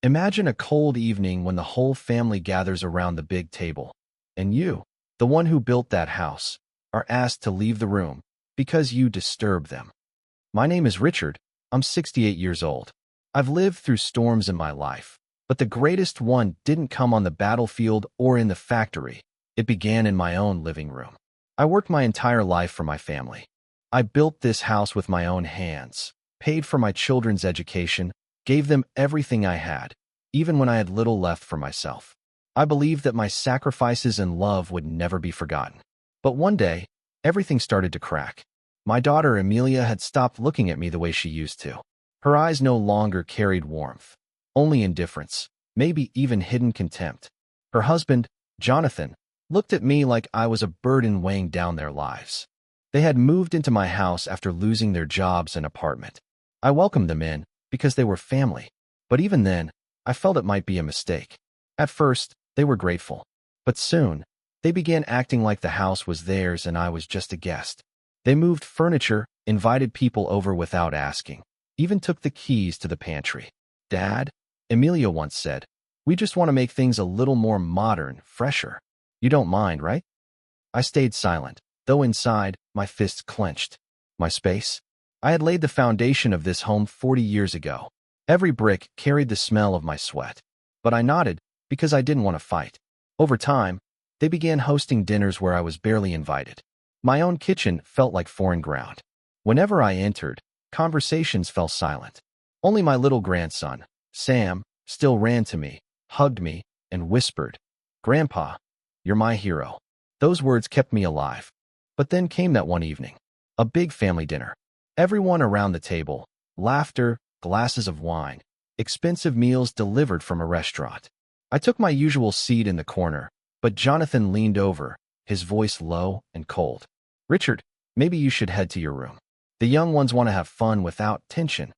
Imagine a cold evening when the whole family gathers around the big table, and you, the one who built that house, are asked to leave the room because you disturbed them. My name is Richard. I'm 68 years old. I've lived through storms in my life, but the greatest one didn't come on the battlefield or in the factory. It began in my own living room. I worked my entire life for my family. I built this house with my own hands, paid for my children's education, gave them everything I had, even when I had little left for myself. I believed that my sacrifices and love would never be forgotten. But one day, everything started to crack. My daughter Amelia had stopped looking at me the way she used to. Her eyes no longer carried warmth, only indifference, maybe even hidden contempt. Her husband, Jonathan, looked at me like I was a burden weighing down their lives. They had moved into my house after losing their jobs and apartment. I welcomed them in because they were family, but even then, I felt it might be a mistake. At first, they were grateful, but soon, they began acting like the house was theirs and I was just a guest. They moved furniture, invited people over without asking, even took the keys to the pantry. "Dad," Amelia once said, "we just want to make things a little more modern, fresher. You don't mind, right?" I stayed silent, though inside, my fists clenched. My space? I had laid the foundation of this home 40 years ago. Every brick carried the smell of my sweat. But I nodded because I didn't want to fight. Over time, they began hosting dinners where I was barely invited. My own kitchen felt like foreign ground. Whenever I entered, conversations fell silent. Only my little grandson, Sam, still ran to me, hugged me, and whispered, "Grandpa, you're my hero." Those words kept me alive. But then came that one evening. A big family dinner. Everyone around the table, laughter, glasses of wine, expensive meals delivered from a restaurant. I took my usual seat in the corner, but Jonathan leaned over, his voice low and cold. "Richard, maybe you should head to your room. The young ones want to have fun without tension."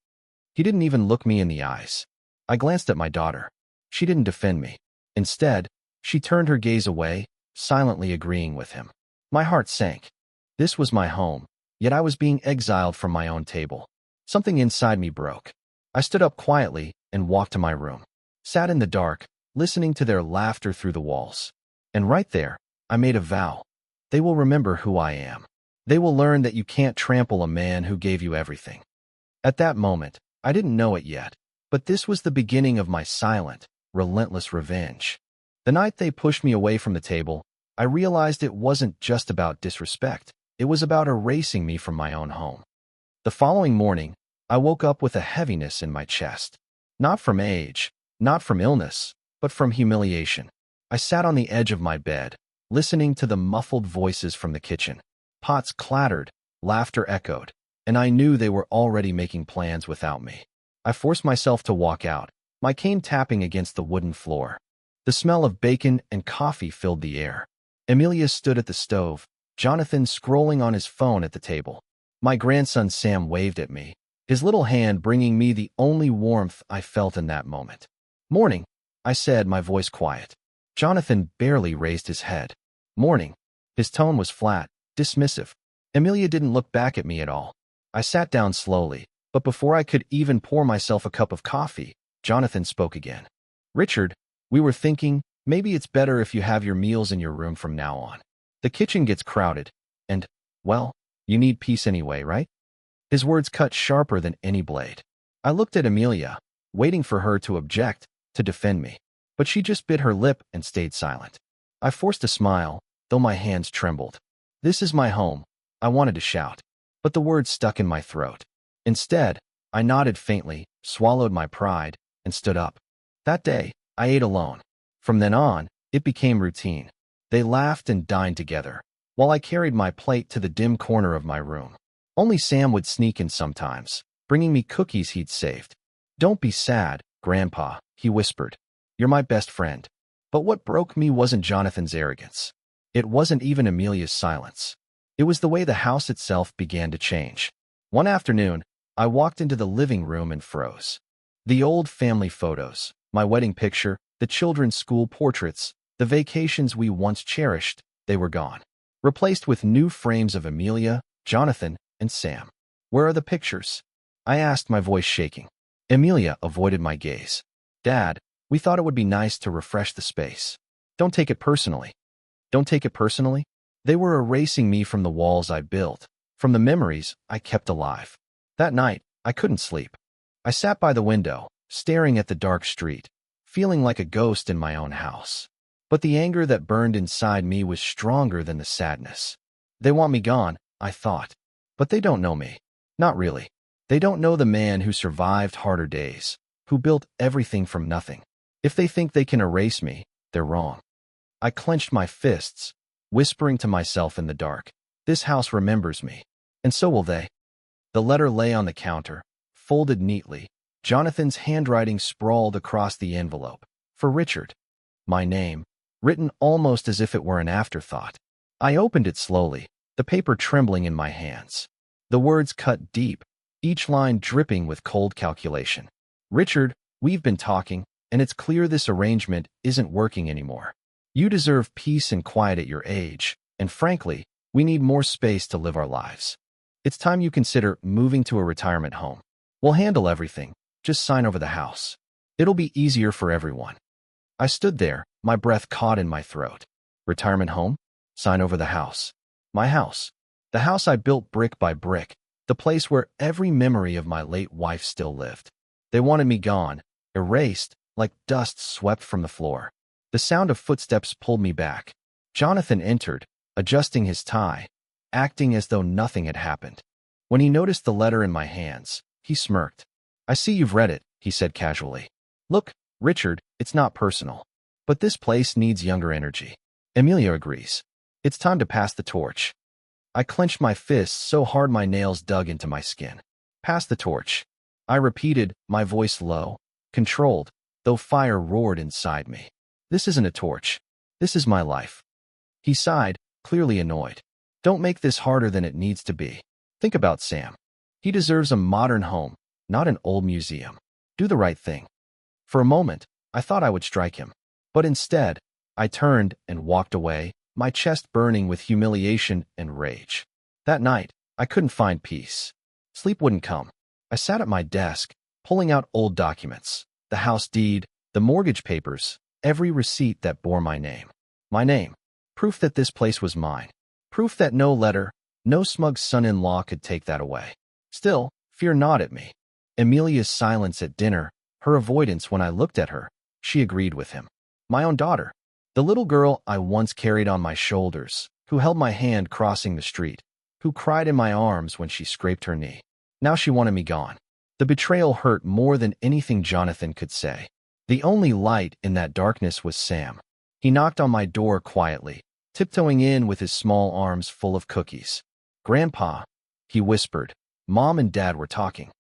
He didn't even look me in the eyes. I glanced at my daughter. She didn't defend me. Instead, she turned her gaze away, silently agreeing with him. My heart sank. This was my home, yet I was being exiled from my own table. Something inside me broke. I stood up quietly and walked to my room. Sat in the dark, listening to their laughter through the walls. And right there, I made a vow. They will remember who I am. They will learn that you can't trample a man who gave you everything. At that moment, I didn't know it yet, but this was the beginning of my silent, relentless revenge. The night they pushed me away from the table, I realized it wasn't just about disrespect. It was about erasing me from my own home. The following morning, I woke up with a heaviness in my chest. Not from age, not from illness, but from humiliation. I sat on the edge of my bed, listening to the muffled voices from the kitchen. Pots clattered, laughter echoed, and I knew they were already making plans without me. I forced myself to walk out, my cane tapping against the wooden floor. The smell of bacon and coffee filled the air. Amelia stood at the stove, Jonathan scrolling on his phone at the table. My grandson Sam waved at me, his little hand bringing me the only warmth I felt in that moment. "Morning," I said, my voice quiet. Jonathan barely raised his head. "Morning." His tone was flat, dismissive. Amelia didn't look back at me at all. I sat down slowly, but before I could even pour myself a cup of coffee, Jonathan spoke again. "Richard, we were thinking, maybe it's better if you have your meals in your room from now on. The kitchen gets crowded, and, well, you need peace anyway, right?" His words cut sharper than any blade. I looked at Amelia, waiting for her to object, to defend me, but she just bit her lip and stayed silent. I forced a smile, though my hands trembled. "This is my home," I wanted to shout, but the words stuck in my throat. Instead, I nodded faintly, swallowed my pride, and stood up. That day, I ate alone. From then on, it became routine. They laughed and dined together, while I carried my plate to the dim corner of my room. Only Sam would sneak in sometimes, bringing me cookies he'd saved. "Don't be sad, Grandpa," he whispered. "You're my best friend." But what broke me wasn't Jonathan's arrogance. It wasn't even Amelia's silence. It was the way the house itself began to change. One afternoon, I walked into the living room and froze. The old family photos, my wedding picture, the children's school portraits, the vacations we once cherished, they were gone. Replaced with new frames of Amelia, Jonathan, and Sam. "Where are the pictures?" I asked, my voice shaking. Amelia avoided my gaze. Dad, we thought it would be nice to refresh the space. Don't take it personally. Don't take it personally? They were erasing me from the walls I built, from the memories I kept alive. That night, I couldn't sleep. I sat by the window, staring at the dark street, feeling like a ghost in my own house. But the anger that burned inside me was stronger than the sadness. They want me gone, I thought. But they don't know me. Not really. They don't know the man who survived harder days, who built everything from nothing. If they think they can erase me, they're wrong. I clenched my fists, whispering to myself in the dark, this house remembers me, and so will they. The letter lay on the counter, folded neatly. Jonathan's handwriting sprawled across the envelope. For Richard. My name, written almost as if it were an afterthought. I opened it slowly, the paper trembling in my hands. The words cut deep, each line dripping with cold calculation. Richard, we've been talking, and it's clear this arrangement isn't working anymore. You deserve peace and quiet at your age, and frankly, we need more space to live our lives. It's time you consider moving to a retirement home. We'll handle everything. Just sign over the house. It'll be easier for everyone. I stood there, my breath caught in my throat. Retirement home? Sign over the house. My house. The house I built brick by brick. The place where every memory of my late wife still lived. They wanted me gone, erased, like dust swept from the floor. The sound of footsteps pulled me back. Jonathan entered, adjusting his tie, acting as though nothing had happened. When he noticed the letter in my hands, he smirked. I see you've read it, he said casually. Look, Richard, it's not personal. But this place needs younger energy. Emilia agrees. It's time to pass the torch. I clenched my fists so hard my nails dug into my skin. Pass the torch. I repeated, my voice low, controlled, though fire roared inside me. This isn't a torch. This is my life. He sighed, clearly annoyed. Don't make this harder than it needs to be. Think about Sam. He deserves a modern home, not an old museum. Do the right thing. For a moment, I thought I would strike him. But instead, I turned and walked away, my chest burning with humiliation and rage. That night, I couldn't find peace. Sleep wouldn't come. I sat at my desk, pulling out old documents, the house deed, the mortgage papers, every receipt that bore my name. My name. Proof that this place was mine. Proof that no letter, no smug son-in-law could take that away. Still, fear not at me. Emilia's silence at dinner, her avoidance when I looked at her, she agreed with him. My own daughter. The little girl I once carried on my shoulders, who held my hand crossing the street, who cried in my arms when she scraped her knee. Now she wanted me gone. The betrayal hurt more than anything Jonathan could say. The only light in that darkness was Sam. He knocked on my door quietly, tiptoeing in with his small arms full of cookies. Grandpa, he whispered, Mom and Dad were talking.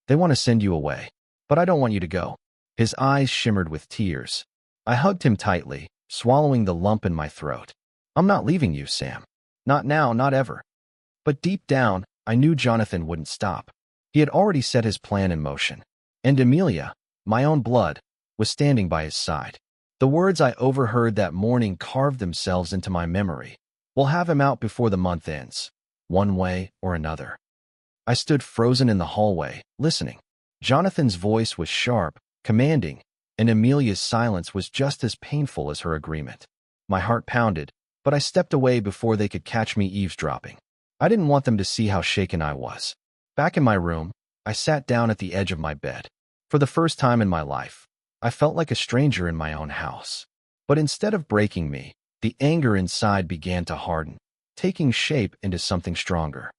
They want to send you away, but I don't want you to go. His eyes shimmered with tears. I hugged him tightly, swallowing the lump in my throat. I'm not leaving you, Sam. Not now, not ever. But deep down, I knew Jonathan wouldn't stop. He had already set his plan in motion. And Emilia, my own blood, was standing by his side. The words I overheard that morning carved themselves into my memory. We'll have him out before the month ends, one way or another. I stood frozen in the hallway, listening. Jonathan's voice was sharp, commanding, and Emilia's silence was just as painful as her agreement. My heart pounded, but I stepped away before they could catch me eavesdropping. I didn't want them to see how shaken I was. Back in my room, I sat down at the edge of my bed. For the first time in my life, I felt like a stranger in my own house. But instead of breaking me, the anger inside began to harden, taking shape into something stronger.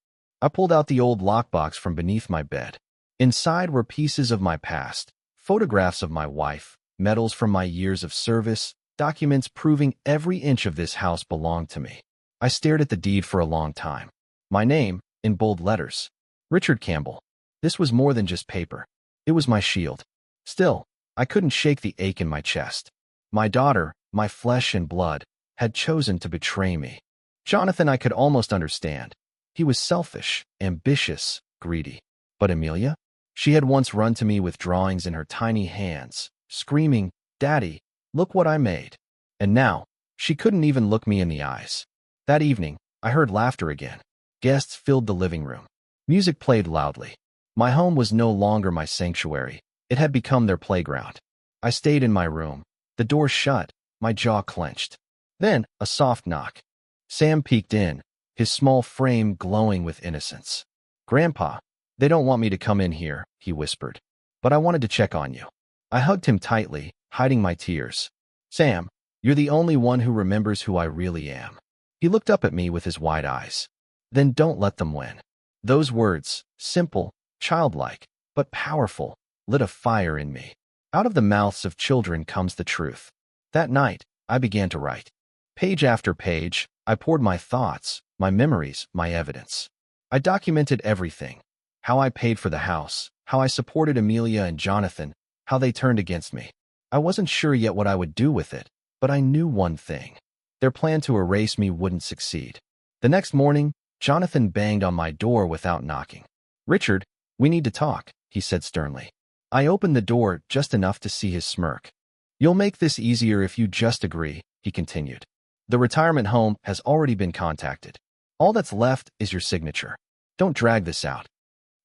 I pulled out the old lockbox from beneath my bed. Inside were pieces of my past, photographs of my wife, medals from my years of service, documents proving every inch of this house belonged to me. I stared at the deed for a long time. My name, in bold letters. Richard Campbell. This was more than just paper. It was my shield. Still, I couldn't shake the ache in my chest. My daughter, my flesh and blood, had chosen to betray me. Jonathan I could almost understand. He was selfish, ambitious, greedy. But Emilia? She had once run to me with drawings in her tiny hands, screaming, Daddy, look what I made. And now, she couldn't even look me in the eyes. That evening, I heard laughter again. Guests filled the living room. Music played loudly. My home was no longer my sanctuary. It had become their playground. I stayed in my room, the door shut, my jaw clenched. Then, a soft knock. Sam peeked in, his small frame glowing with innocence. "Grandpa, they don't want me to come in here," he whispered. "But I wanted to check on you." I hugged him tightly, hiding my tears. "Sam, you're the only one who remembers who I really am." He looked up at me with his wide eyes. "Then don't let them win." Those words, simple, childlike, but powerful, lit a fire in me. Out of the mouths of children comes the truth. That night, I began to write. Page after page, I poured my thoughts, my memories, my evidence. I documented everything. How I paid for the house, how I supported Amelia and Jonathan, how they turned against me. I wasn't sure yet what I would do with it, but I knew one thing. Their plan to erase me wouldn't succeed. The next morning, Jonathan banged on my door without knocking. "Richard, we need to talk," he said sternly. I opened the door just enough to see his smirk. "You'll make this easier if you just agree," he continued. "The retirement home has already been contacted. All that's left is your signature. Don't drag this out."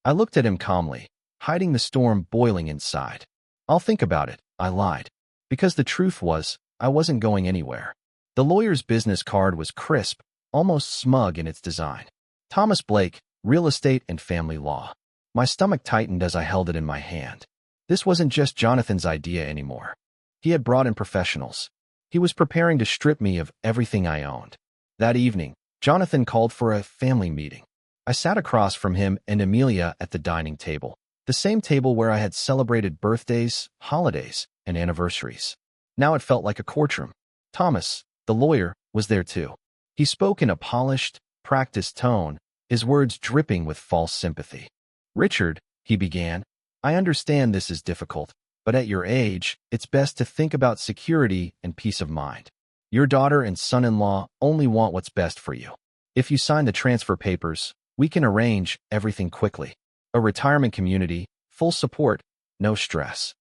I looked at him calmly, hiding the storm boiling inside. "I'll think about it," I lied. Because the truth was, I wasn't going anywhere. The lawyer's business card was crisp, almost smug in its design. Thomas Blake, Real Estate and Family Law. My stomach tightened as I held it in my hand. This wasn't just Jonathan's idea anymore. He had brought in professionals. He was preparing to strip me of everything I owned. That evening, Jonathan called for a family meeting. I sat across from him and Amelia at the dining table, the same table where I had celebrated birthdays, holidays, and anniversaries. Now it felt like a courtroom. Thomas, the lawyer, was there too. He spoke in a polished, practiced tone, his words dripping with false sympathy. "Richard," he began, "I understand this is difficult, but at your age, it's best to think about security and peace of mind. Your daughter and son-in-law only want what's best for you. If you sign the transfer papers, we can arrange everything quickly. A retirement community, full support, no stress."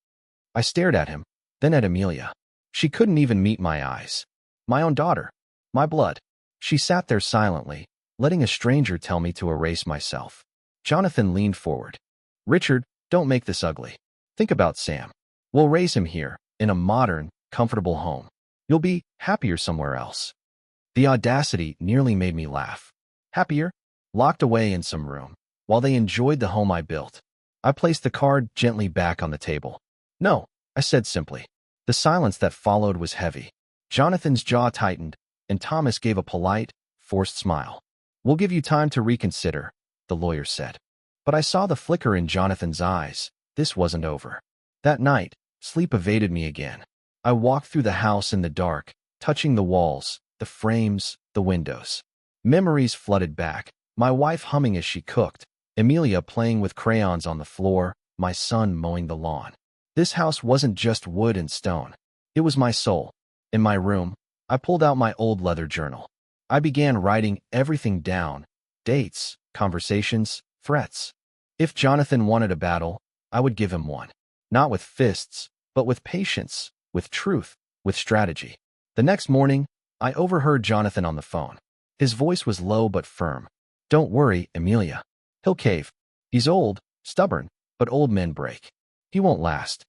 I stared at him, then at Amelia. She couldn't even meet my eyes. My own daughter. My blood. She sat there silently, letting a stranger tell me to erase myself. Jonathan leaned forward. "Richard, don't make this ugly. Think about Sam. We'll raise him here, in a modern, comfortable home. You'll be happier somewhere else." The audacity nearly made me laugh. Happier? Locked away in some room, while they enjoyed the home I built. I placed the card gently back on the table. "No," I said simply. The silence that followed was heavy. Jonathan's jaw tightened, and Thomas gave a polite, forced smile. "We'll give you time to reconsider," the lawyer said. But I saw the flicker in Jonathan's eyes. This wasn't over. That night, sleep evaded me again. I walked through the house in the dark, touching the walls, the frames, the windows. Memories flooded back, my wife humming as she cooked, Amelia playing with crayons on the floor, my son mowing the lawn. This house wasn't just wood and stone. It was my soul. In my room, I pulled out my old leather journal. I began writing everything down: dates, conversations, threats. If Jonathan wanted a battle, I would give him one. Not with fists, but with patience, with truth, with strategy. The next morning, I overheard Jonathan on the phone. His voice was low but firm. "Don't worry, Amelia. He'll cave. He's old, stubborn, but old men break. He won't last."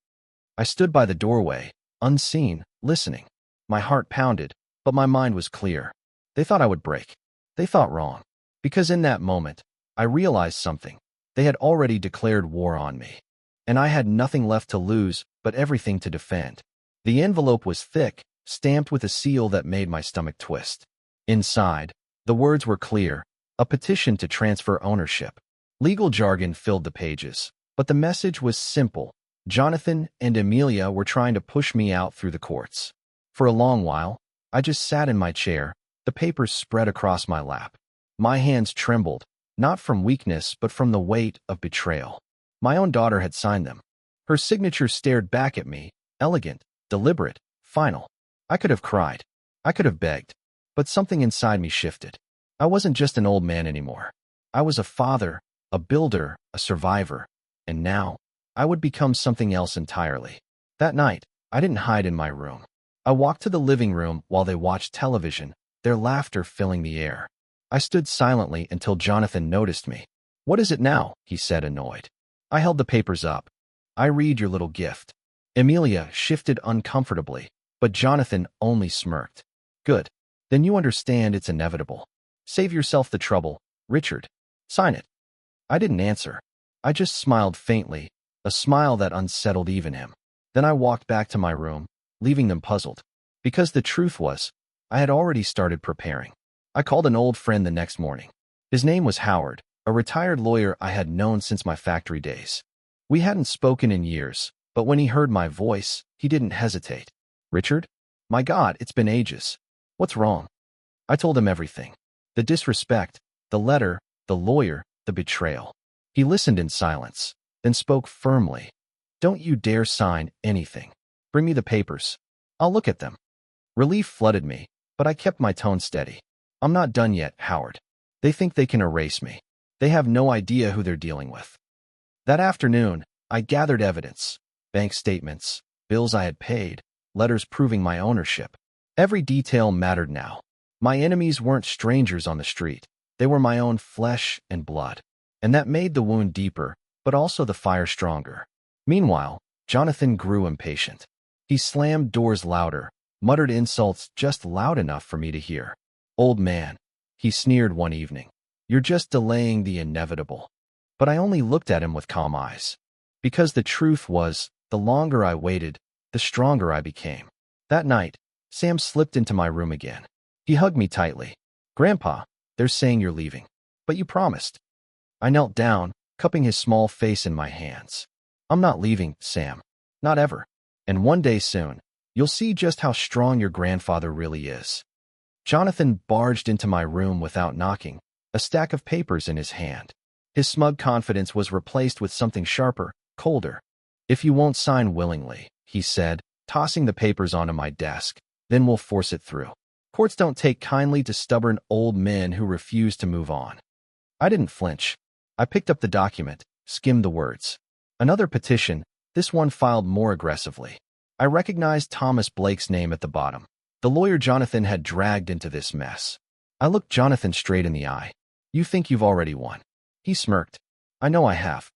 I stood by the doorway, unseen, listening. My heart pounded, but my mind was clear. They thought I would break. They thought wrong. Because in that moment, I realized something. They had already declared war on me. And I had nothing left to lose, but everything to defend. The envelope was thick, stamped with a seal that made my stomach twist. Inside, the words were clear: a petition to transfer ownership. Legal jargon filled the pages, but the message was simple. Jonathan and Amelia were trying to push me out through the courts. For a long while, I just sat in my chair, the papers spread across my lap. My hands trembled, not from weakness but from the weight of betrayal. My own daughter had signed them. Her signature stared back at me, elegant, deliberate, final. I could have cried. I could have begged. But something inside me shifted. I wasn't just an old man anymore. I was a father, a builder, a survivor. And now, I would become something else entirely. That night, I didn't hide in my room. I walked to the living room while they watched television, their laughter filling the air. I stood silently until Jonathan noticed me. "What is it now?" he said, annoyed. I held the papers up. "I read your little gift." Amelia shifted uncomfortably, but Jonathan only smirked. Good. Then you understand it's inevitable. Save yourself the trouble, Richard. Sign it. I didn't answer. I just smiled faintly, a smile that unsettled even him. Then I walked back to my room, leaving them puzzled. Because the truth was, I had already started preparing. I called an old friend the next morning. His name was Howard, a retired lawyer I had known since my factory days. We hadn't spoken in years, but when he heard my voice, he didn't hesitate. Richard? My God, it's been ages. What's wrong? I told him everything. The disrespect, the letter, the lawyer, the betrayal. He listened in silence, then spoke firmly. Don't you dare sign anything. Bring me the papers. I'll look at them. Relief flooded me, but I kept my tone steady. I'm not done yet, Howard. They think they can erase me. They have no idea who they're dealing with. That afternoon, I gathered evidence, bank statements, bills I had paid, letters proving my ownership. Every detail mattered now. My enemies weren't strangers on the street. They were my own flesh and blood. And that made the wound deeper, but also the fire stronger. Meanwhile, Jonathan grew impatient. He slammed doors louder, muttered insults just loud enough for me to hear. Old man, he sneered one evening. You're just delaying the inevitable. But I only looked at him with calm eyes. Because the truth was, the longer I waited, the stronger I became. That night, Sam slipped into my room again. He hugged me tightly. Grandpa, they're saying you're leaving. But you promised. I knelt down, cupping his small face in my hands. I'm not leaving, Sam. Not ever. And one day soon, you'll see just how strong your grandfather really is. Jonathan barged into my room without knocking, a stack of papers in his hand. His smug confidence was replaced with something sharper, colder. If you won't sign willingly, he said, tossing the papers onto my desk, then we'll force it through. Courts don't take kindly to stubborn old men who refuse to move on. I didn't flinch. I picked up the document, skimmed the words. Another petition, this one filed more aggressively. I recognized Thomas Blake's name at the bottom, the lawyer Jonathan had dragged into this mess. I looked Jonathan straight in the eye. You think you've already won? He smirked. I know I have.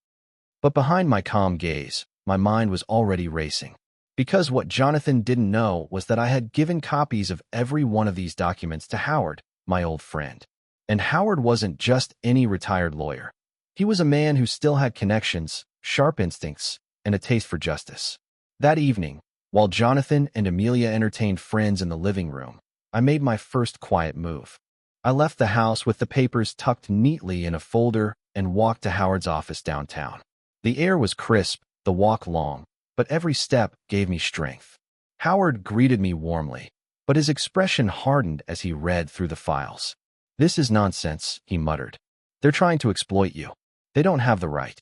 But behind my calm gaze, my mind was already racing. Because what Jonathan didn't know was that I had given copies of every one of these documents to Howard, my old friend. And Howard wasn't just any retired lawyer. He was a man who still had connections, sharp instincts, and a taste for justice. That evening, while Jonathan and Amelia entertained friends in the living room, I made my first quiet move. I left the house with the papers tucked neatly in a folder and walked to Howard's office downtown. The air was crisp, the walk long, but every step gave me strength. Howard greeted me warmly, but his expression hardened as he read through the files. This is nonsense, he muttered. They're trying to exploit you. They don't have the right.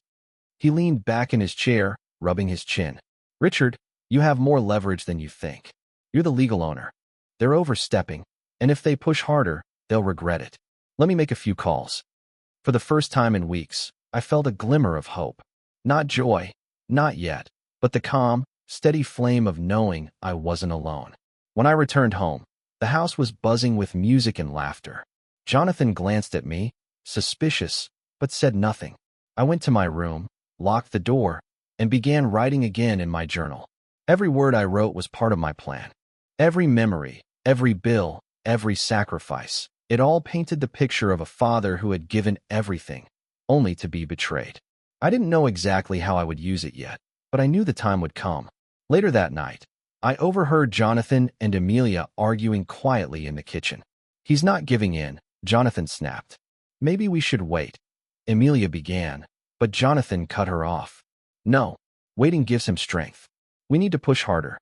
He leaned back in his chair, rubbing his chin. Richard, you have more leverage than you think. You're the legal owner. They're overstepping, and if they push harder, they'll regret it. Let me make a few calls. For the first time in weeks, I felt a glimmer of hope. Not joy, not yet, but the calm, steady flame of knowing I wasn't alone. When I returned home, the house was buzzing with music and laughter. Jonathan glanced at me, suspicious, but said nothing. I went to my room, locked the door, and began writing again in my journal. Every word I wrote was part of my plan. Every memory, every bill, every sacrifice. It all painted the picture of a father who had given everything, only to be betrayed. I didn't know exactly how I would use it yet, but I knew the time would come. Later that night, I overheard Jonathan and Amelia arguing quietly in the kitchen. He's not giving in, Jonathan snapped. Maybe we should wait. Amelia began, but Jonathan cut her off. No, waiting gives him strength. We need to push harder.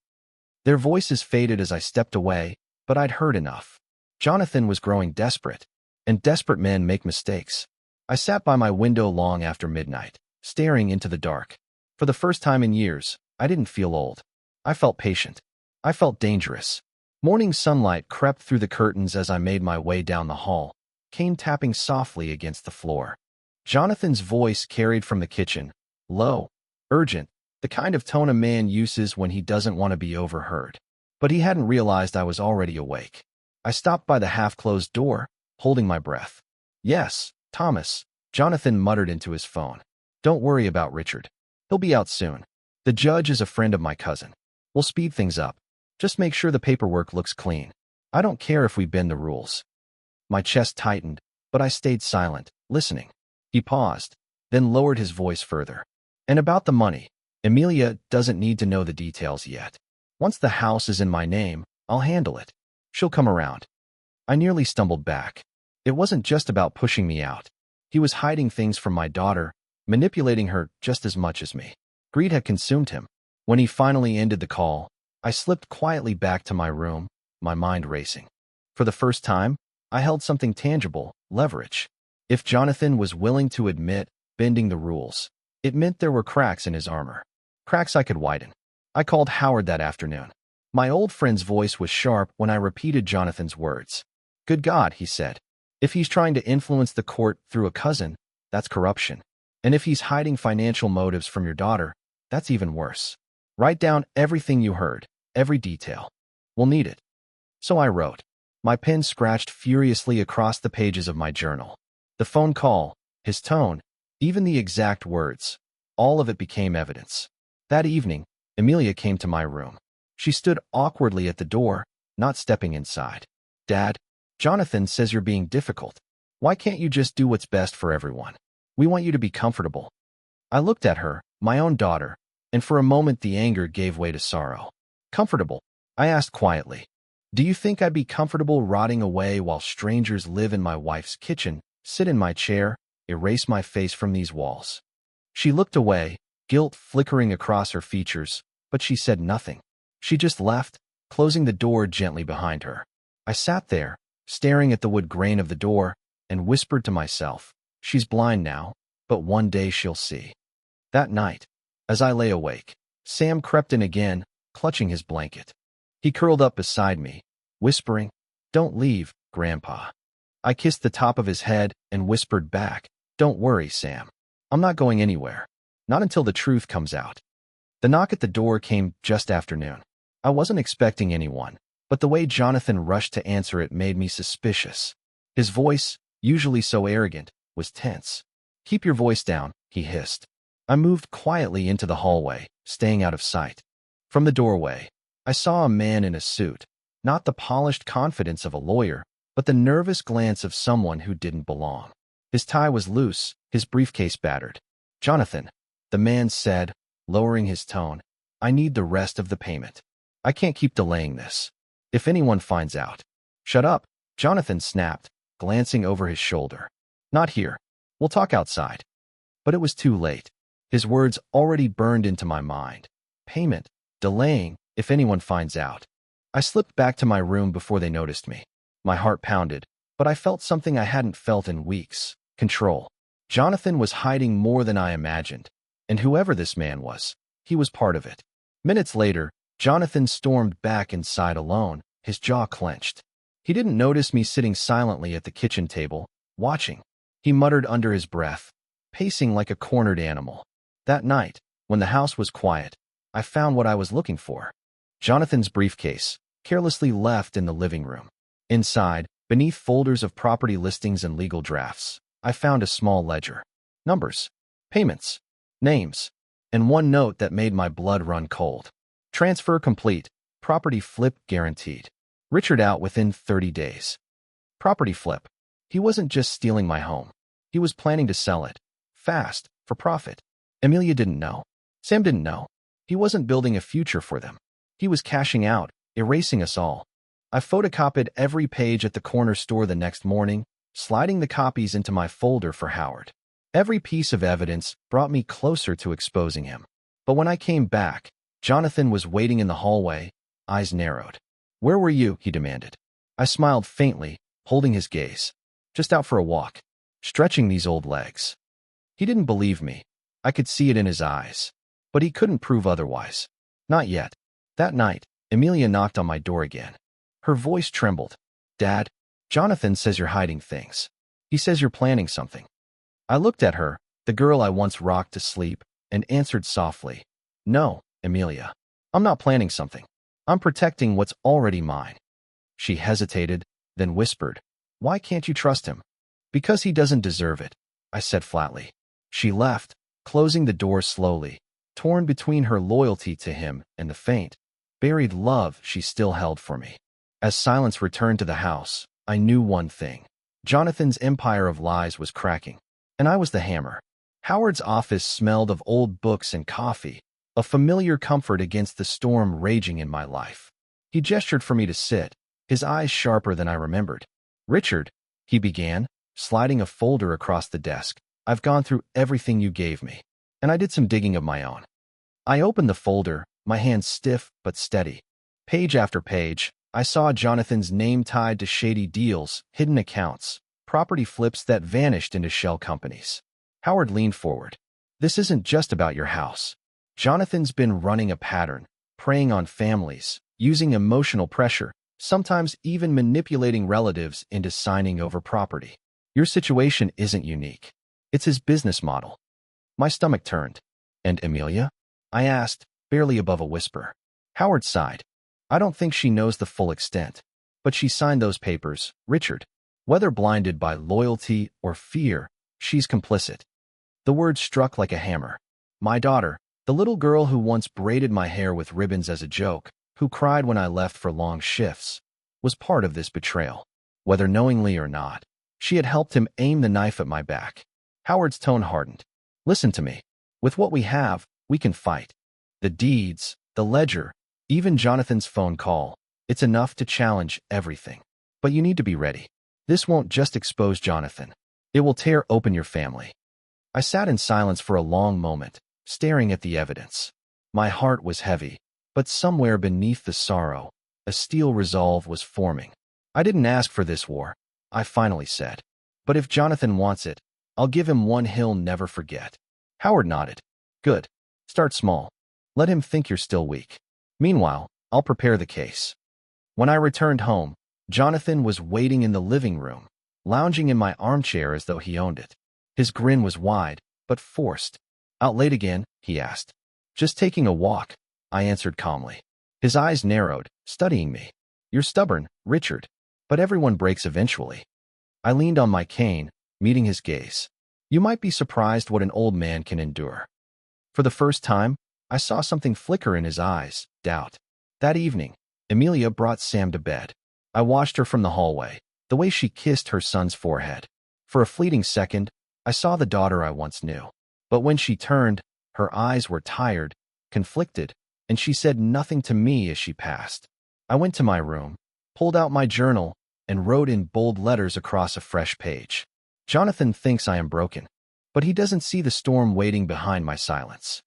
Their voices faded as I stepped away, but I'd heard enough. Jonathan was growing desperate, and desperate men make mistakes. I sat by my window long after midnight, staring into the dark. For the first time in years, I didn't feel old. I felt patient. I felt dangerous. Morning sunlight crept through the curtains as I made my way down the hall, came tapping softly against the floor. Jonathan's voice carried from the kitchen, low, urgent, the kind of tone a man uses when he doesn't want to be overheard. But he hadn't realized I was already awake. I stopped by the half-closed door, holding my breath. Yes, Thomas, Jonathan muttered into his phone. Don't worry about Richard. He'll be out soon. The judge is a friend of my cousin. We'll speed things up. Just make sure the paperwork looks clean. I don't care if we bend the rules." My chest tightened, but I stayed silent, listening. He paused, then lowered his voice further. "And about the money, Emilia doesn't need to know the details yet. Once the house is in my name, I'll handle it. She'll come around." I nearly stumbled back. It wasn't just about pushing me out. He was hiding things from my daughter, manipulating her just as much as me. Greed had consumed him. When he finally ended the call, I slipped quietly back to my room, my mind racing. For the first time, I held something tangible, leverage. If Jonathan was willing to admit bending the rules, it meant there were cracks in his armor. Cracks I could widen. I called Howard that afternoon. My old friend's voice was sharp when I repeated Jonathan's words. "Good God," he said. "If he's trying to influence the court through a cousin, that's corruption. And if he's hiding financial motives from your daughter, that's even worse. Write down everything you heard, every detail. We'll need it." So I wrote. My pen scratched furiously across the pages of my journal. The phone call, his tone, even the exact words, all of it became evidence. That evening, Emilia came to my room. She stood awkwardly at the door, not stepping inside. "Dad, Jonathan says you're being difficult. Why can't you just do what's best for everyone? We want you to be comfortable." I looked at her, my own daughter, and for a moment the anger gave way to sorrow. "Comfortable?" I asked quietly. "Do you think I'd be comfortable rotting away while strangers live in my wife's kitchen, sit in my chair, erase my face from these walls?" She looked away, guilt flickering across her features, but she said nothing. She just left, closing the door gently behind her. I sat there, staring at the wood grain of the door, and whispered to myself, "She's blind now, but one day she'll see." That night, as I lay awake, Sam crept in again, clutching his blanket. He curled up beside me, whispering, "Don't leave, Grandpa." I kissed the top of his head and whispered back, "Don't worry, Sam. I'm not going anywhere. Not until the truth comes out." The knock at the door came just after noon. I wasn't expecting anyone, but the way Jonathan rushed to answer it made me suspicious. His voice, usually so arrogant, was tense. "Keep your voice down," he hissed. I moved quietly into the hallway, staying out of sight. From the doorway, I saw a man in a suit, not the polished confidence of a lawyer, but the nervous glance of someone who didn't belong. His tie was loose, his briefcase battered. "Jonathan," the man said, lowering his tone, "I need the rest of the payment. I can't keep delaying this. If anyone finds out—" "Shut up," Jonathan snapped, glancing over his shoulder. "Not here. We'll talk outside." But it was too late. His words already burned into my mind. Payment, delaying, if anyone finds out. I slipped back to my room before they noticed me. My heart pounded, but I felt something I hadn't felt in weeks. Control. Jonathan was hiding more than I imagined, and whoever this man was, he was part of it. Minutes later, Jonathan stormed back inside alone, his jaw clenched. He didn't notice me sitting silently at the kitchen table, watching. He muttered under his breath, pacing like a cornered animal. That night, when the house was quiet, I found what I was looking for. Jonathan's briefcase, carelessly left in the living room. Inside, beneath folders of property listings and legal drafts, I found a small ledger. Numbers, payments, names, and one note that made my blood run cold. Transfer complete. Property flip guaranteed. Richard out within 30 days. Property flip. He wasn't just stealing my home. He was planning to sell it. Fast, for profit. Emilia didn't know. Sam didn't know. He wasn't building a future for them. He was cashing out, erasing us all. I photocopied every page at the corner store the next morning, sliding the copies into my folder for Howard. Every piece of evidence brought me closer to exposing him. But when I came back, Jonathan was waiting in the hallway, eyes narrowed. "Where were you?" he demanded. I smiled faintly, holding his gaze. "Just out for a walk, stretching these old legs." He didn't believe me. I could see it in his eyes. But he couldn't prove otherwise. Not yet. That night, Emilia knocked on my door again. Her voice trembled. "Dad, Jonathan says you're hiding things. He says you're planning something." I looked at her, the girl I once rocked to sleep, and answered softly, "No, Emilia. I'm not planning something. I'm protecting what's already mine." She hesitated, then whispered, "Why can't you trust him?" "Because he doesn't deserve it," I said flatly. She left, closing the door slowly, torn between her loyalty to him and the faint, buried love she still held for me. As silence returned to the house, I knew one thing. Jonathan's empire of lies was cracking, and I was the hammer. Howard's office smelled of old books and coffee, a familiar comfort against the storm raging in my life. He gestured for me to sit, his eyes sharper than I remembered. "Richard," he began, sliding a folder across the desk, "I've gone through everything you gave me, and I did some digging of my own." I opened the folder, my hands stiff but steady. Page after page, I saw Jonathan's name tied to shady deals, hidden accounts, property flips that vanished into shell companies. Howard leaned forward. "This isn't just about your house. Jonathan's been running a pattern, preying on families, using emotional pressure, sometimes even manipulating relatives into signing over property. Your situation isn't unique. It's his business model." My stomach turned. "And Amelia?" I asked, barely above a whisper. Howard sighed. "I don't think she knows the full extent. But she signed those papers, Richard. Whether blinded by loyalty or fear, she's complicit." The word struck like a hammer. My daughter, the little girl who once braided my hair with ribbons as a joke, who cried when I left for long shifts, was part of this betrayal. Whether knowingly or not, she had helped him aim the knife at my back. Howard's tone hardened. "Listen to me. With what we have, we can fight. The deeds, the ledger, even Jonathan's phone call, it's enough to challenge everything. But you need to be ready. This won't just expose Jonathan. It will tear open your family." I sat in silence for a long moment, staring at the evidence. My heart was heavy, but somewhere beneath the sorrow, a steel resolve was forming. "I didn't ask for this war," I finally said. "But if Jonathan wants it, I'll give him one he'll never forget." Howard nodded. "Good. Start small. Let him think you're still weak. Meanwhile, I'll prepare the case." When I returned home, Jonathan was waiting in the living room, lounging in my armchair as though he owned it. His grin was wide, but forced. "Out late again?" he asked. "Just taking a walk," I answered calmly. His eyes narrowed, studying me. "You're stubborn, Richard. But everyone breaks eventually." I leaned on my cane, meeting his gaze. "You might be surprised what an old man can endure." For the first time, I saw something flicker in his eyes, doubt. That evening, Amelia brought Sam to bed. I watched her from the hallway, the way she kissed her son's forehead. For a fleeting second, I saw the daughter I once knew. But when she turned, her eyes were tired, conflicted, and she said nothing to me as she passed. I went to my room, pulled out my journal, and wrote in bold letters across a fresh page. "Jonathan thinks I am broken, but he doesn't see the storm waiting behind my silence."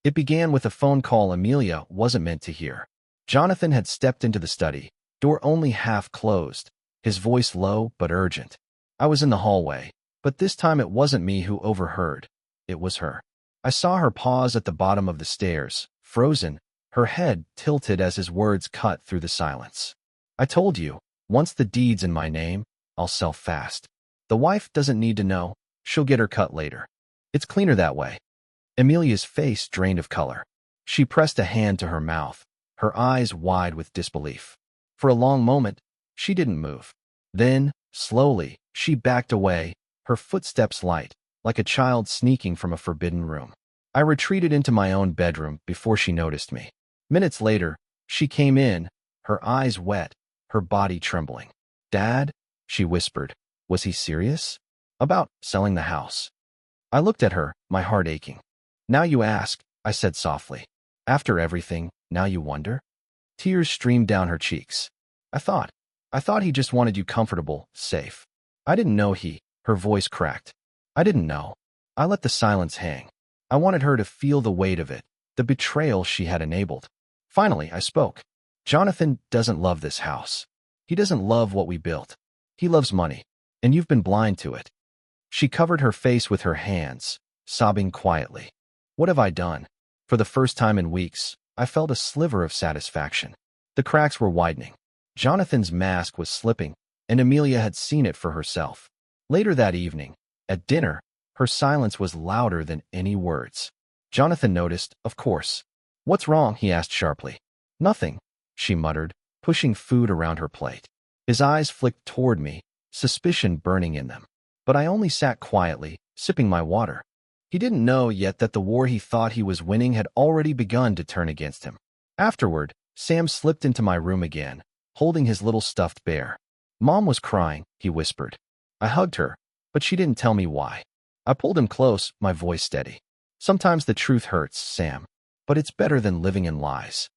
It began with a phone call Amelia wasn't meant to hear. Jonathan had stepped into the study, door only half closed, his voice low but urgent. I was in the hallway, but this time it wasn't me who overheard. It was her. I saw her pause at the bottom of the stairs, frozen, her head tilted as his words cut through the silence. "I told you, once the deed's in my name, I'll sell fast. The wife doesn't need to know. She'll get her cut later. It's cleaner that way." Amelia's face drained of color. She pressed a hand to her mouth, her eyes wide with disbelief. For a long moment, she didn't move. Then, slowly, she backed away, her footsteps light, like a child sneaking from a forbidden room. I retreated into my own bedroom before she noticed me. Minutes later, she came in, her eyes wet, her body trembling. "Dad," she whispered. "Was he serious? About selling the house?" I looked at her, my heart aching. "Now you ask," I said softly. "After everything, now you wonder?" Tears streamed down her cheeks. I thought he just wanted you comfortable, safe. I didn't know her voice cracked. I didn't know. I let the silence hang. I wanted her to feel the weight of it, the betrayal she had enabled. Finally, I spoke. "Jonathan doesn't love this house. He doesn't love what we built. He loves money, and you've been blind to it." She covered her face with her hands, sobbing quietly. What have I done? For the first time in weeks, I felt a sliver of satisfaction. The cracks were widening. Jonathan's mask was slipping, and Amelia had seen it for herself. Later that evening, at dinner, her silence was louder than any words. Jonathan noticed, of course. "What's wrong?" he asked sharply. "Nothing," she muttered, pushing food around her plate. His eyes flicked toward me, suspicion burning in them. But I only sat quietly, sipping my water. He didn't know yet that the war he thought he was winning had already begun to turn against him. Afterward, Sam slipped into my room again, holding his little stuffed bear. Mom was crying, he whispered. I hugged her, but she didn't tell me why. I pulled him close, my voice steady. Sometimes the truth hurts, Sam, but it's better than living in lies.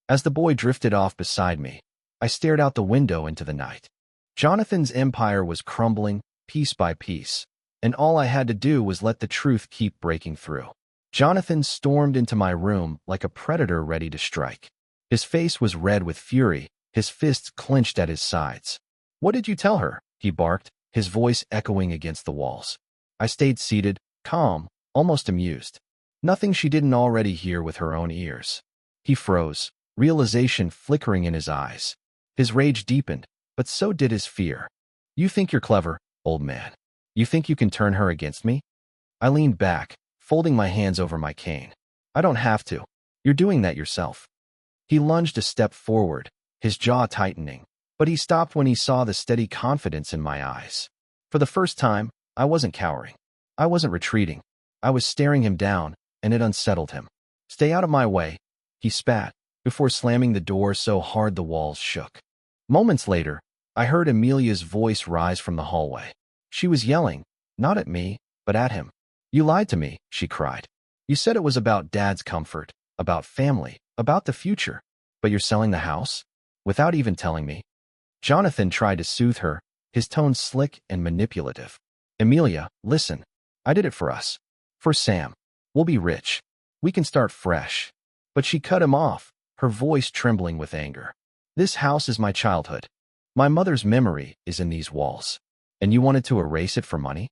As the boy drifted off beside me, I stared out the window into the night. Jonathan's empire was crumbling, piece by piece, and all I had to do was let the truth keep breaking through. Jonathan stormed into my room like a predator ready to strike. His face was red with fury, his fists clenched at his sides. What did you tell her? He barked, his voice echoing against the walls. I stayed seated, calm, almost amused. Nothing she didn't already hear with her own ears. He froze, realization flickering in his eyes. His rage deepened, but so did his fear. You think you're clever, old man. You think you can turn her against me? I leaned back, folding my hands over my cane. I don't have to. You're doing that yourself. He lunged a step forward, his jaw tightening, but he stopped when he saw the steady confidence in my eyes. For the first time, I wasn't cowering. I wasn't retreating. I was staring him down, and it unsettled him. Stay out of my way, he spat, before slamming the door so hard the walls shook. Moments later, I heard Amelia's voice rise from the hallway. She was yelling, not at me, but at him. You lied to me, she cried. You said it was about Dad's comfort, about family, about the future, but you're selling the house? Without even telling me. Jonathan tried to soothe her, his tone slick and manipulative. Amelia, listen. I did it for us. For Sam. We'll be rich. We can start fresh. But she cut him off, her voice trembling with anger. This house is my childhood. My mother's memory is in these walls. And you wanted to erase it for money?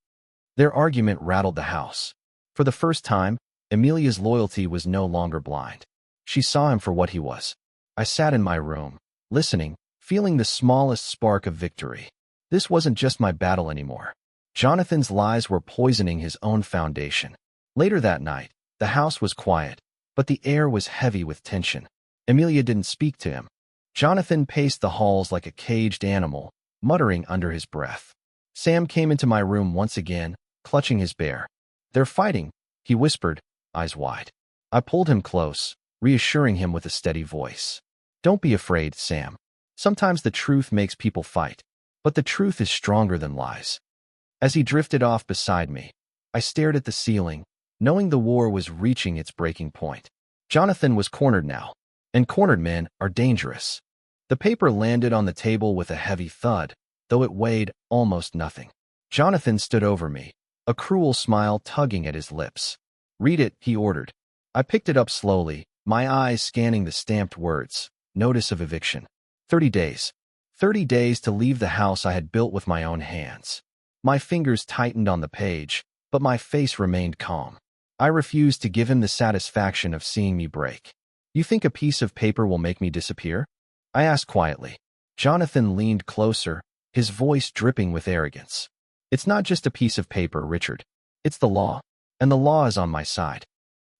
Their argument rattled the house. For the first time, Amelia's loyalty was no longer blind. She saw him for what he was. I sat in my room, listening, feeling the smallest spark of victory. This wasn't just my battle anymore. Jonathan's lies were poisoning his own foundation. Later that night, the house was quiet, but the air was heavy with tension. Amelia didn't speak to him. Jonathan paced the halls like a caged animal, muttering under his breath. Sam came into my room once again, clutching his bear. They're fighting, he whispered, eyes wide. I pulled him close, reassuring him with a steady voice. Don't be afraid, Sam. Sometimes the truth makes people fight, but the truth is stronger than lies. As he drifted off beside me, I stared at the ceiling, knowing the war was reaching its breaking point. Jonathan was cornered now, and cornered men are dangerous. The paper landed on the table with a heavy thud, though it weighed almost nothing. Jonathan stood over me, a cruel smile tugging at his lips. Read it, he ordered. I picked it up slowly, my eyes scanning the stamped words. Notice of eviction. 30 days. 30 days to leave the house I had built with my own hands. My fingers tightened on the page, but my face remained calm. I refused to give him the satisfaction of seeing me break. You think a piece of paper will make me disappear? I asked quietly. Jonathan leaned closer, his voice dripping with arrogance. It's not just a piece of paper, Richard. It's the law, and the law is on my side.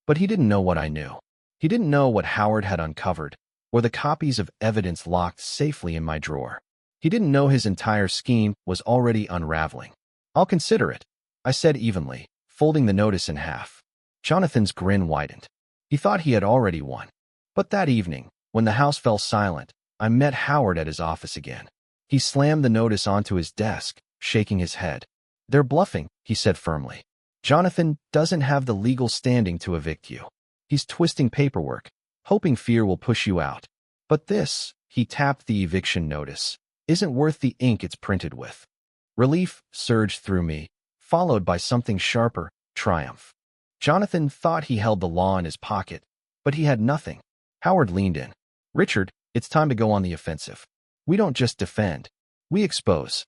But he didn't know what I knew. He didn't know what Howard had uncovered, or the copies of evidence locked safely in my drawer. He didn't know his entire scheme was already unraveling. I'll consider it, I said evenly, folding the notice in half. Jonathan's grin widened. He thought he had already won. But that evening, when the house fell silent, I met Howard at his office again. He slammed the notice onto his desk, shaking his head. They're bluffing, he said firmly. Jonathan doesn't have the legal standing to evict you. He's twisting paperwork, hoping fear will push you out. But this, he tapped the eviction notice, isn't worth the ink it's printed with. Relief surged through me, followed by something sharper, triumph. Jonathan thought he held the law in his pocket, but he had nothing. Howard leaned in. Richard, it's time to go on the offensive. We don't just defend, we expose.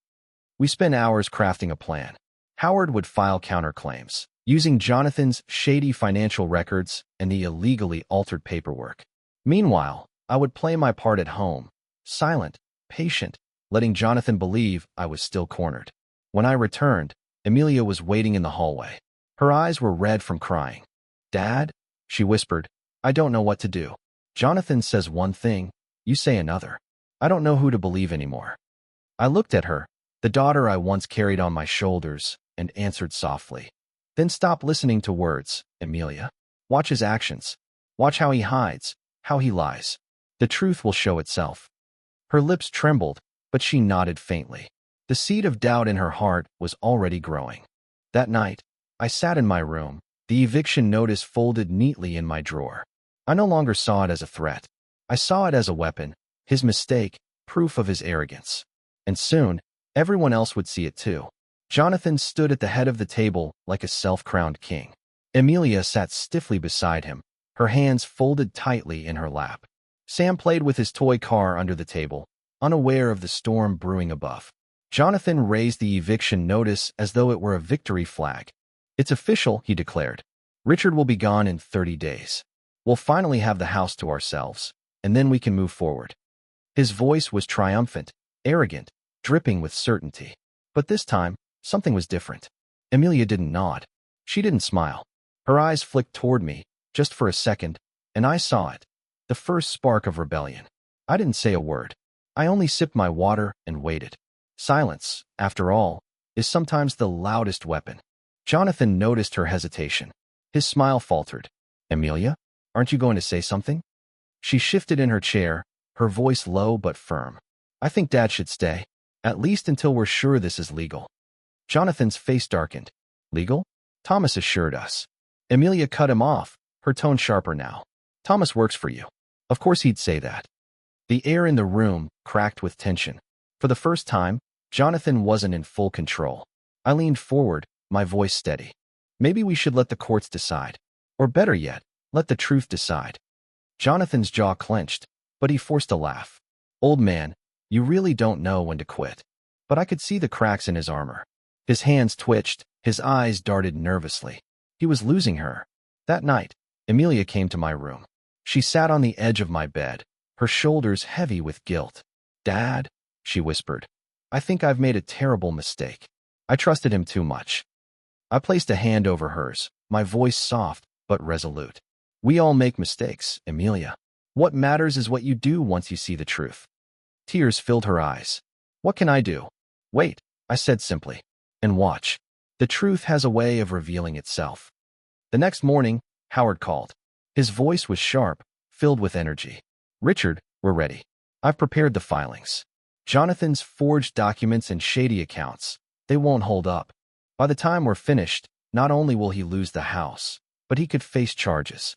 We spent hours crafting a plan. Howard would file counterclaims, using Jonathan's shady financial records and the illegally altered paperwork. Meanwhile, I would play my part at home, silent, patient, letting Jonathan believe I was still cornered. When I returned, Amelia was waiting in the hallway. Her eyes were red from crying. Dad, she whispered, I don't know what to do. Jonathan says one thing, you say another. I don't know who to believe anymore. I looked at her, the daughter I once carried on my shoulders, and answered softly. Then stop listening to words, Emilia. Watch his actions. Watch how he hides, how he lies. The truth will show itself. Her lips trembled, but she nodded faintly. The seed of doubt in her heart was already growing. That night, I sat in my room, the eviction notice folded neatly in my drawer. I no longer saw it as a threat. I saw it as a weapon, his mistake, proof of his arrogance. And soon, everyone else would see it too. Jonathan stood at the head of the table like a self-crowned king. Emilia sat stiffly beside him, her hands folded tightly in her lap. Sam played with his toy car under the table, unaware of the storm brewing above. Jonathan raised the eviction notice as though it were a victory flag. "It's official," he declared. "Richard will be gone in 30 days. We'll finally have the house to ourselves, and then we can move forward." His voice was triumphant, arrogant, dripping with certainty. But this time, something was different. Emilia didn't nod. She didn't smile. Her eyes flicked toward me, just for a second, and I saw it. The first spark of rebellion. I didn't say a word. I only sipped my water and waited. Silence, after all, is sometimes the loudest weapon. Jonathan noticed her hesitation. His smile faltered. "Emilia, aren't you going to say something?" She shifted in her chair, her voice low but firm. "I think Dad should stay, at least until we're sure this is legal." Jonathan's face darkened. "Legal?" Thomas assured us. Emilia cut him off, her tone sharper now. "Thomas works for you." Of course he'd say that. The air in the room cracked with tension. For the first time, Jonathan wasn't in full control. I leaned forward, my voice steady. "Maybe we should let the courts decide. Or better yet, let the truth decide." Jonathan's jaw clenched, but he forced a laugh. "Old man, you really don't know when to quit." But I could see the cracks in his armor. His hands twitched, his eyes darted nervously. He was losing her. That night, Emilia came to my room. She sat on the edge of my bed, her shoulders heavy with guilt. "Dad," she whispered, "I think I've made a terrible mistake. I trusted him too much." I placed a hand over hers, my voice soft but resolute. "We all make mistakes, Emilia. What matters is what you do once you see the truth." Tears filled her eyes. "What can I do?" "Wait," I said simply, "and watch. The truth has a way of revealing itself." The next morning, Howard called. His voice was sharp, filled with energy. "Richard, we're ready. I've prepared the filings. Jonathan's forged documents and shady accounts. They won't hold up. By the time we're finished, not only will he lose the house, but he could face charges."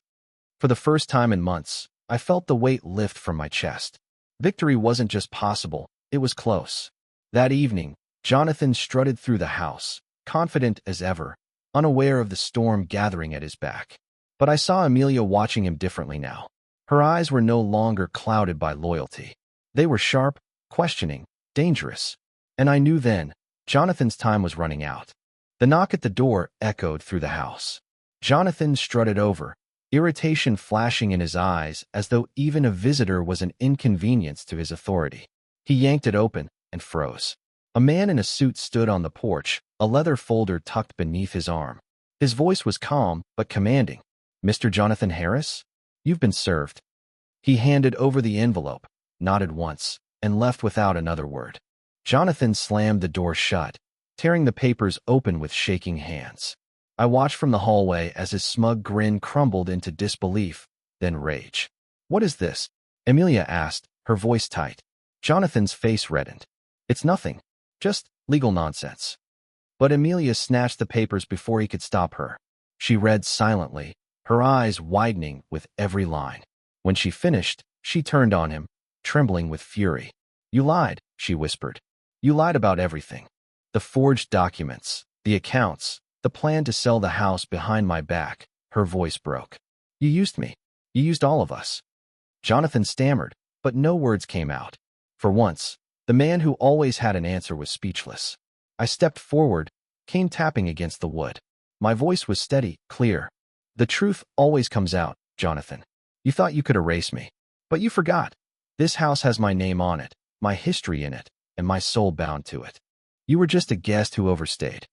For the first time in months, I felt the weight lift from my chest. Victory wasn't just possible, it was close. That evening, Jonathan strutted through the house, confident as ever, unaware of the storm gathering at his back. But I saw Emilia watching him differently now. Her eyes were no longer clouded by loyalty. They were sharp, questioning, dangerous. And I knew then, Jonathan's time was running out. The knock at the door echoed through the house. Jonathan strutted over, irritation flashing in his eyes as though even a visitor was an inconvenience to his authority. He yanked it open and froze. A man in a suit stood on the porch, a leather folder tucked beneath his arm. His voice was calm but commanding. "Mr. Jonathan Harris? You've been served." He handed over the envelope, nodded once, and left without another word. Jonathan slammed the door shut, tearing the papers open with shaking hands. I watched from the hallway as his smug grin crumbled into disbelief, then rage. "What is this?" Emilia asked, her voice tight. Jonathan's face reddened. "It's nothing. Just legal nonsense." But Emilia snatched the papers before he could stop her. She read silently, her eyes widening with every line. When she finished, she turned on him, trembling with fury. "You lied," she whispered. "You lied about everything. The forged documents, the accounts, the plan to sell the house behind my back." Her voice broke. "You used me. You used all of us." Jonathan stammered, but no words came out. For once, the man who always had an answer was speechless. I stepped forward, cane tapping against the wood. My voice was steady, clear. "The truth always comes out, Jonathan. You thought you could erase me. But you forgot. This house has my name on it, my history in it, and my soul bound to it. You were just a guest who overstayed."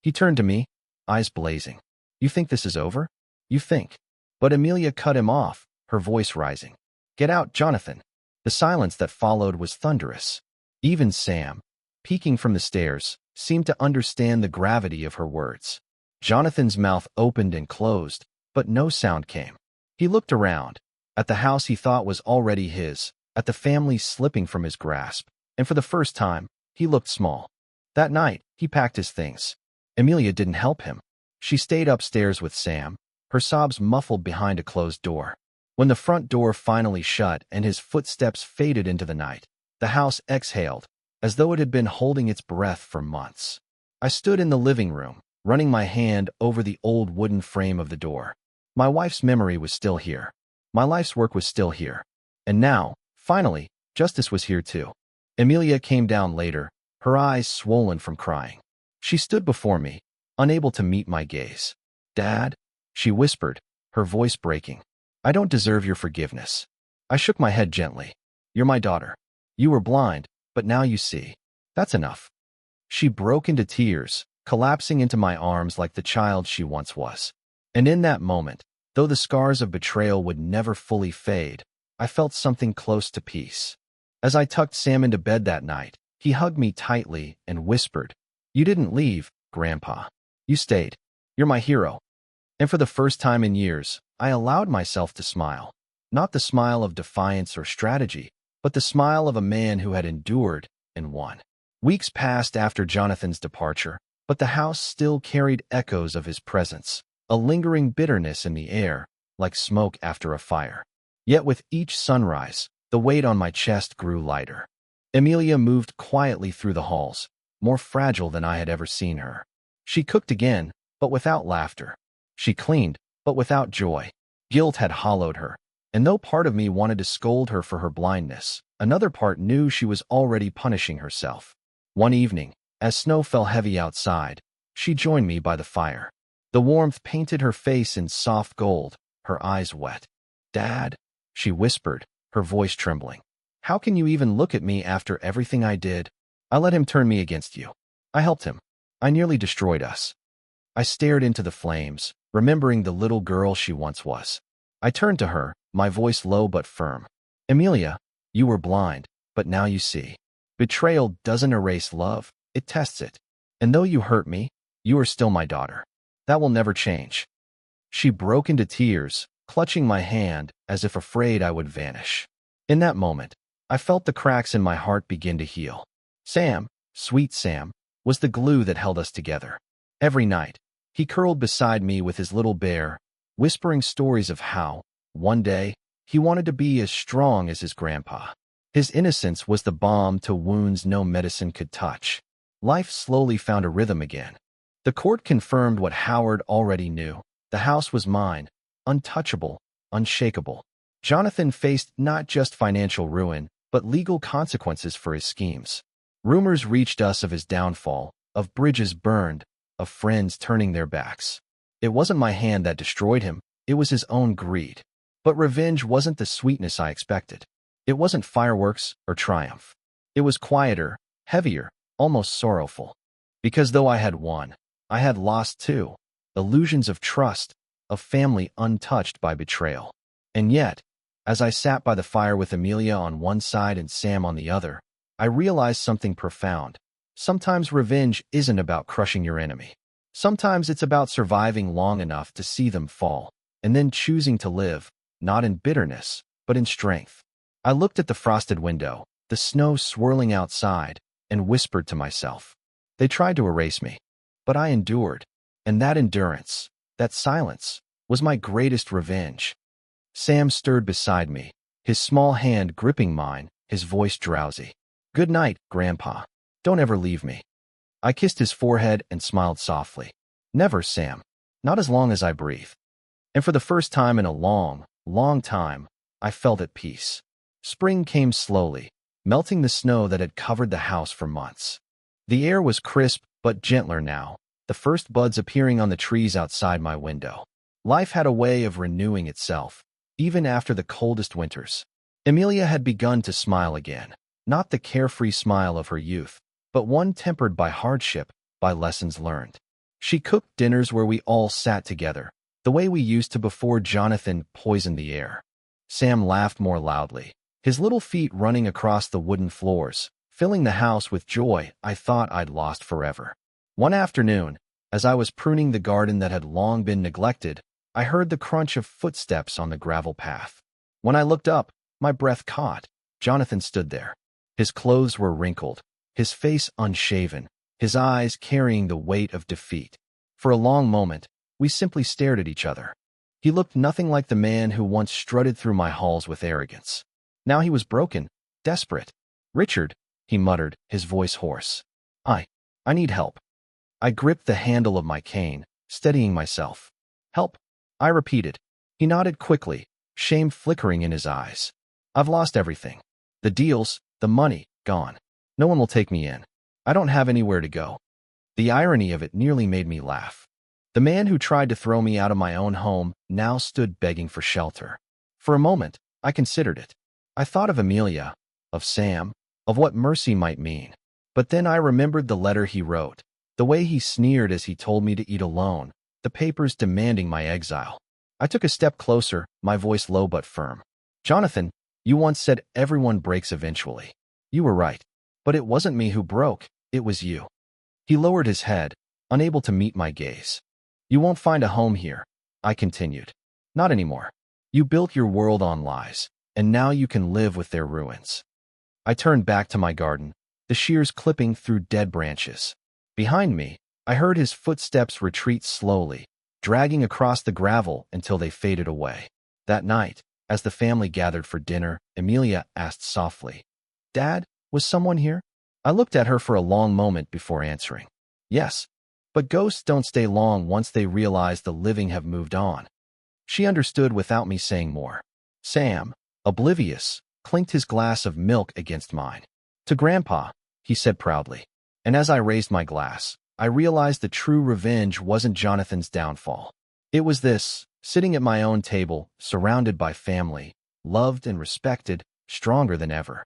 He turned to me, eyes blazing. "You think this is over? You think?" But Emilia cut him off, her voice rising. "Get out, Jonathan." The silence that followed was thunderous. Even Sam, peeking from the stairs, seemed to understand the gravity of her words. Jonathan's mouth opened and closed, but no sound came. He looked around, at the house he thought was already his, at the family slipping from his grasp, and for the first time, he looked small. That night, he packed his things. Amelia didn't help him. She stayed upstairs with Sam, her sobs muffled behind a closed door. When the front door finally shut and his footsteps faded into the night, the house exhaled, as though it had been holding its breath for months. I stood in the living room, running my hand over the old wooden frame of the door. My wife's memory was still here. My life's work was still here. And now, finally, justice was here too. Amelia came down later, her eyes swollen from crying. She stood before me, unable to meet my gaze. "Dad," she whispered, her voice breaking. "I don't deserve your forgiveness." I shook my head gently. "You're my daughter. You were blind, but now you see. That's enough." She broke into tears, collapsing into my arms like the child she once was. And in that moment, though the scars of betrayal would never fully fade, I felt something close to peace. As I tucked Sam into bed that night, he hugged me tightly and whispered, "You didn't leave, Grandpa. You stayed. You're my hero." And for the first time in years, I allowed myself to smile. Not the smile of defiance or strategy, but the smile of a man who had endured and won. Weeks passed after Jonathan's departure, but the house still carried echoes of his presence, a lingering bitterness in the air, like smoke after a fire. Yet with each sunrise, the weight on my chest grew lighter. Amelia moved quietly through the halls, more fragile than I had ever seen her. She cooked again, but without laughter. She cleaned, but without joy. Guilt had hollowed her, and though part of me wanted to scold her for her blindness, another part knew she was already punishing herself. One evening, as snow fell heavy outside, she joined me by the fire. The warmth painted her face in soft gold, her eyes wet. "Dad," she whispered, her voice trembling. "How can you even look at me after everything I did? I let him turn me against you. I helped him. I nearly destroyed us." I stared into the flames, remembering the little girl she once was. I turned to her, my voice low but firm. "Amelia, you were blind, but now you see. Betrayal doesn't erase love, it tests it. And though you hurt me, you are still my daughter. That will never change." She broke into tears, clutching my hand as if afraid I would vanish. In that moment, I felt the cracks in my heart begin to heal. Sam, sweet Sam, was the glue that held us together. Every night, he curled beside me with his little bear, whispering stories of how, one day, he wanted to be as strong as his grandpa. His innocence was the balm to wounds no medicine could touch. Life slowly found a rhythm again. The court confirmed what Howard already knew. The house was mine, untouchable, unshakable. Jonathan faced not just financial ruin, but legal consequences for his schemes. Rumors reached us of his downfall, of bridges burned, of friends turning their backs. It wasn't my hand that destroyed him, it was his own greed. But revenge wasn't the sweetness I expected. It wasn't fireworks or triumph. It was quieter, heavier, almost sorrowful. Because though I had won, I had lost too. Illusions of trust, of family untouched by betrayal. And yet, as I sat by the fire with Amelia on one side and Sam on the other, I realized something profound. Sometimes revenge isn't about crushing your enemy. Sometimes it's about surviving long enough to see them fall, and then choosing to live, not in bitterness, but in strength. I looked at the frosted window, the snow swirling outside, and whispered to myself. They tried to erase me, but I endured. And that endurance, that silence, was my greatest revenge. Sam stirred beside me, his small hand gripping mine, his voice drowsy. "Good night, Grandpa. Don't ever leave me." I kissed his forehead and smiled softly. "Never, Sam. Not as long as I breathe." And for the first time in a long, long time, I felt at peace. Spring came slowly, melting the snow that had covered the house for months. The air was crisp but gentler now, the first buds appearing on the trees outside my window. Life had a way of renewing itself, even after the coldest winters. Amelia had begun to smile again, not the carefree smile of her youth, but one tempered by hardship, by lessons learned. She cooked dinners where we all sat together, the way we used to before Jonathan poisoned the air. Sam laughed more loudly, his little feet running across the wooden floors, filling the house with joy I thought I'd lost forever. One afternoon, As I was pruning the garden that had long been neglected, I heard the crunch of footsteps on the gravel path. When I looked up, my breath caught. Jonathan stood there. His clothes were wrinkled, his face unshaven, his eyes carrying the weight of defeat. For a long moment, we simply stared at each other. He looked nothing like the man who once strutted through my halls with arrogance. Now he was broken, desperate. "Richard," he muttered, his voice hoarse. I need help." I gripped the handle of my cane, steadying myself. "Help," I repeated. He nodded quickly, shame flickering in his eyes. "I've lost everything. The deals, the money, gone. No one will take me in. I don't have anywhere to go." The irony of it nearly made me laugh. The man who tried to throw me out of my own home now stood begging for shelter. For a moment, I considered it. I thought of Amelia, of Sam, of what mercy might mean. But then I remembered the letter he wrote, the way he sneered as he told me to eat alone, the papers demanding my exile. I took a step closer, my voice low but firm. "Jonathan, you once said everyone breaks eventually. You were right. But it wasn't me who broke, it was you." He lowered his head, unable to meet my gaze. "You won't find a home here," I continued. "Not anymore. You built your world on lies, and now you can live with their ruins." I turned back to my garden, the shears clipping through dead branches. Behind me, I heard his footsteps retreat slowly, dragging across the gravel until they faded away. That night, as the family gathered for dinner, Amelia asked softly, "Dad, was someone here?" I looked at her for a long moment before answering. "Yes, but ghosts don't stay long once they realize the living have moved on." She understood without me saying more. Sam, oblivious, clinked his glass of milk against mine. "To Grandpa," he said proudly. And as I raised my glass, I realized the true revenge wasn't Jonathan's downfall. It was this, sitting at my own table, surrounded by family, loved and respected, stronger than ever.